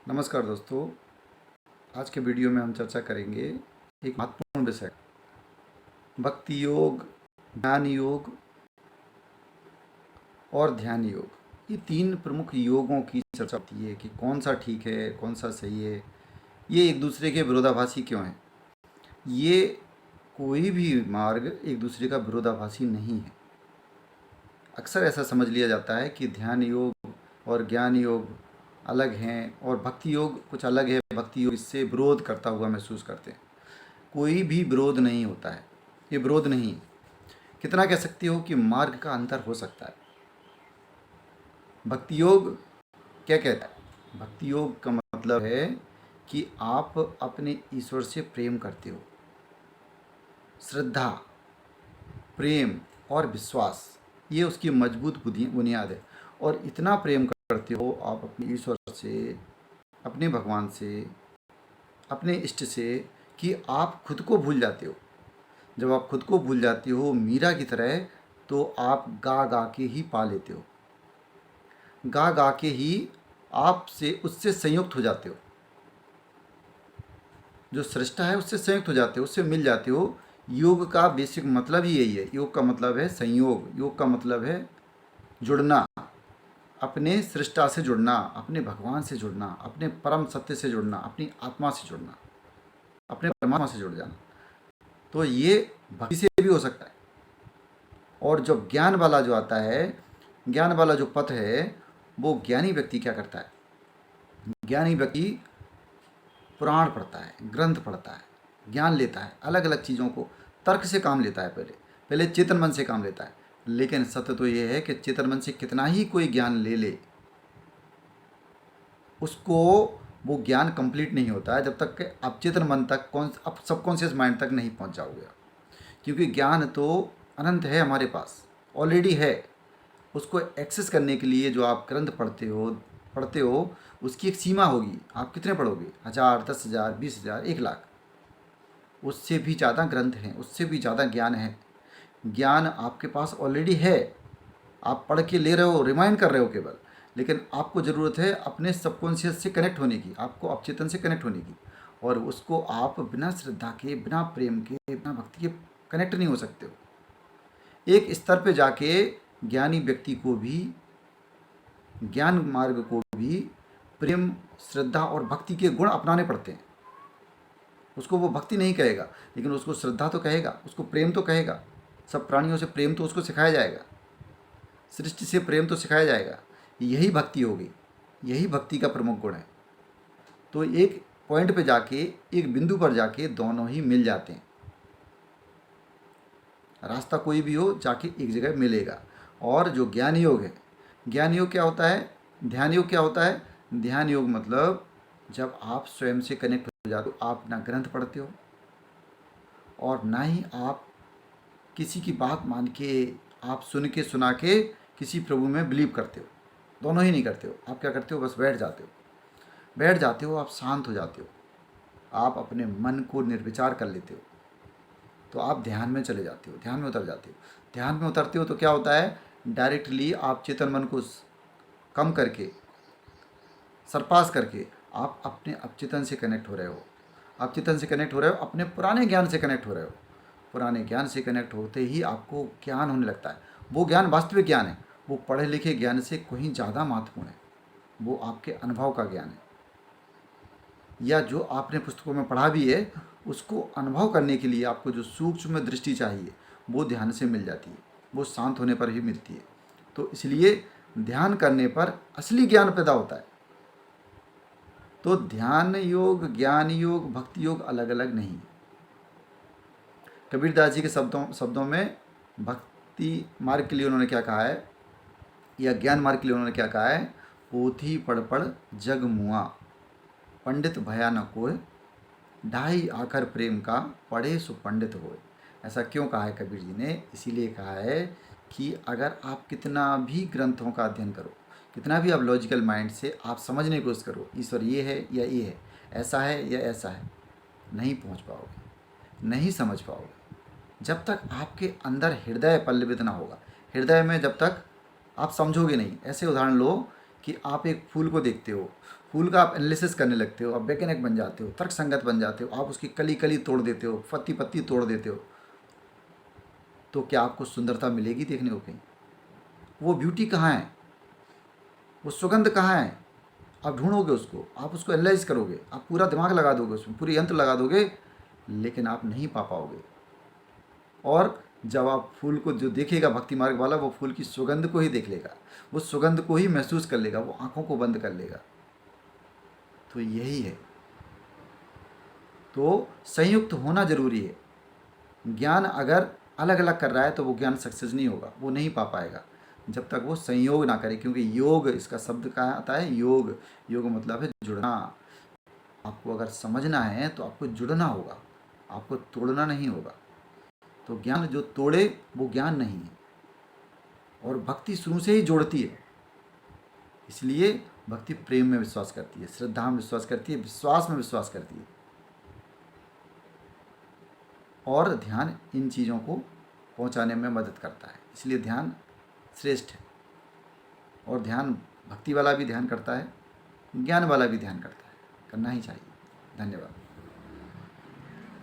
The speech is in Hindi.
नमस्कार दोस्तों। आज के वीडियो में हम चर्चा करेंगे एक महत्वपूर्ण विषय, भक्ति योग, ज्ञान योग और ध्यान योग। ये तीन प्रमुख योगों की चर्चा होती है कि कौन सा ठीक है, कौन सा सही है, ये एक दूसरे के विरोधाभासी क्यों हैं। ये कोई भी मार्ग एक दूसरे का विरोधाभासी नहीं है। अक्सर ऐसा समझ लिया जाता है कि ध्यान योग और ज्ञान योग अलग हैं और भक्ति योग कुछ अलग है, भक्ति योग इससे विरोध करता हुआ महसूस करते हैं। कोई भी विरोध नहीं होता है, ये विरोध नहीं है। कितना कह सकते हो कि मार्ग का अंतर हो सकता है। भक्ति योग क्या कहता है? भक्ति योग का मतलब है कि आप अपने ईश्वर से प्रेम करते हो। श्रद्धा, प्रेम और विश्वास, ये उसकी मजबूत बुनियाद है। और इतना प्रेम करते हो आप अपने ईश्वर से, अपने भगवान से, अपने इष्ट से, कि आप खुद को भूल जाते हो। जब आप खुद को भूल जाते हो मीरा की तरह, तो आप गा गा के ही पा लेते हो। गा गा के ही आप से उससे संयुक्त हो जाते हो। जो सृष्टा है उससे संयुक्त हो जाते हो, उससे मिल जाते हो। योग का बेसिक मतलब ही यही है। योग का मतलब है संयोग, योग का मतलब है जुड़ना, अपने सृष्टा से जुड़ना, अपने भगवान से जुड़ना, अपने परम सत्य से जुड़ना, अपनी आत्मा से जुड़ना, अपने परमात्मा से जुड़ जाना। तो ये भक्ति से भी हो सकता है। और जो ज्ञान वाला जो आता है, ज्ञान वाला जो पथ है, वो ज्ञानी व्यक्ति क्या करता है? ज्ञानी व्यक्ति पुराण पढ़ता है, ग्रंथ पढ़ता है, ज्ञान लेता है, अलग अलग चीज़ों को तर्क से काम लेता है। पहले पहले चेतन मन से काम लेता है। लेकिन सत्य तो ये है कि चेतन मन से कितना ही कोई ज्ञान ले ले, उसको वो ज्ञान कंप्लीट नहीं होता है जब तक कि आप चेतन मन तक, अब सबकॉन्शियस माइंड तक नहीं पहुंच जाओगे। क्योंकि ज्ञान तो अनंत है, हमारे पास ऑलरेडी है। उसको एक्सेस करने के लिए जो आप ग्रंथ पढ़ते हो उसकी एक सीमा होगी। आप कितने पढ़ोगे? 1000, 10,000, 20,000, 1,00,000। उससे भी ज़्यादा ग्रंथ हैं, उससे भी ज़्यादा ज्ञान है। ज्ञान आपके पास ऑलरेडी है, आप पढ़ के ले रहे हो, रिमाइंड कर रहे हो केवल। लेकिन आपको ज़रूरत है अपने सबकॉन्शियस से कनेक्ट होने की, आपको अपचेतन से कनेक्ट होने की। और उसको आप बिना श्रद्धा के, बिना प्रेम के, बिना भक्ति के कनेक्ट नहीं हो सकते हो। एक स्तर पे जाके ज्ञानी व्यक्ति को भी, ज्ञान मार्ग को भी प्रेम, श्रद्धा और भक्ति के गुण अपनाने पड़ते हैं। उसको वो भक्ति नहीं कहेगा, लेकिन उसको श्रद्धा तो कहेगा, उसको प्रेम तो कहेगा। सब प्राणियों से प्रेम तो उसको सिखाया जाएगा, सृष्टि से प्रेम तो सिखाया जाएगा। यही भक्ति होगी, यही भक्ति का प्रमुख गुण है। तो एक पॉइंट पे जाके, एक बिंदु पर जाके दोनों ही मिल जाते हैं। रास्ता कोई भी हो, जाके एक जगह मिलेगा। और जो ज्ञान योग है, ज्ञान योग क्या होता है? ध्यान योग क्या होता है? ध्यान योग मतलब जब आप स्वयं से कनेक्ट हो जाते हो, आप ना ग्रंथ पढ़ते हो और ना ही आप किसी की बात मान के, आप सुन के सुना के किसी प्रभु में बिलीव करते हो। दोनों ही नहीं करते हो। आप क्या करते हो? बस बैठ जाते हो। बैठ जाते हो, आप शांत हो जाते हो, आप अपने मन को निर्विचार कर लेते हो। तो आप ध्यान में चले जाते हो, ध्यान में उतर जाते हो। ध्यान में उतरते हो तो क्या होता है? डायरेक्टली आप चेतन मन को कम करके, सरपास करके, आप अपने अपचेतन से कनेक्ट हो रहे हो। आप चेतन से कनेक्ट हो रहे हो, अपने पुराने ज्ञान से कनेक्ट हो रहे हो। पुराने ज्ञान से कनेक्ट होते ही आपको ज्ञान होने लगता है। वो ज्ञान वास्तविक ज्ञान है, वो पढ़े लिखे ज्ञान से कहीं ज़्यादा महत्वपूर्ण है। वो आपके अनुभव का ज्ञान है, या जो आपने पुस्तकों में पढ़ा भी है, उसको अनुभव करने के लिए आपको जो सूक्ष्म दृष्टि चाहिए, वो ध्यान से मिल जाती है। वो शांत होने पर ही मिलती है। तो इसलिए ध्यान करने पर असली ज्ञान पैदा होता है। तो ध्यान योग, ज्ञान योग, भक्ति योग अलग अलग नहीं है। कबीरदास जी के शब्दों में भक्ति मार्ग के लिए उन्होंने क्या कहा है, या ज्ञान मार्ग के लिए उन्होंने क्या कहा है? पोथी पढ़ पढ़ जग मुआ, पंडित भया न कोय, ढाई आकर प्रेम का, पढ़े सो पंडित होए। ऐसा क्यों कहा है कबीर जी ने? इसीलिए कहा है कि अगर आप कितना भी ग्रंथों का अध्ययन करो, कितना भी आप लॉजिकल माइंड से आप समझने की कोशिश करो, ईश्वर ये है या ये है, ऐसा है या ऐसा है, नहीं पहुंच पाओगे, नहीं समझ पाओगे। जब तक आपके अंदर हृदय पल्लवित ना होगा, हृदय में जब तक आप समझोगे नहीं। ऐसे उदाहरण लो कि आप एक फूल को देखते हो, फूल का आप एनालिसिस करने लगते हो, आप वैज्ञानिक बन जाते हो, तर्क संगत बन जाते हो, आप उसकी कली कली तोड़ देते हो, पत्ती पत्ती तोड़ देते हो, तो क्या आपको सुंदरता मिलेगी देखने को कहीं? वो ब्यूटी कहाँ है, वो सुगंध कहाँ है? आप ढूंढोगे उसको, आप उसको एनालाइज करोगे, आप पूरा दिमाग लगा दोगे उसमें, पूरी यंत्र लगा दोगे, लेकिन आप नहीं पा पाओगे। और जब आप फूल को जो देखेगा भक्ति मार्ग वाला, वो फूल की सुगंध को ही देख लेगा, वो सुगंध को ही महसूस कर लेगा, वो आंखों को बंद कर लेगा। तो यही है, तो संयुक्त होना जरूरी है। ज्ञान अगर अलग अलग कर रहा है तो वो ज्ञान सक्सेस नहीं होगा, वो नहीं पा पाएगा जब तक वो संयोग ना करे। क्योंकि योग, इसका शब्द कहाँ आता है? योग। योग मतलब है जुड़ना। आपको अगर समझना है तो आपको जुड़ना होगा, आपको तोड़ना नहीं होगा। तो ज्ञान जो तोड़े वो ज्ञान नहीं है। और भक्ति शुरू से ही जोड़ती है, इसलिए भक्ति प्रेम में विश्वास करती है, श्रद्धा में विश्वास करती है, विश्वास में विश्वास करती है। और ध्यान इन चीज़ों को पहुंचाने में मदद करता है, इसलिए ध्यान श्रेष्ठ है। और ध्यान भक्ति वाला भी ध्यान करता है, ज्ञान वाला भी ध्यान करता है, करना ही चाहिए। धन्यवाद।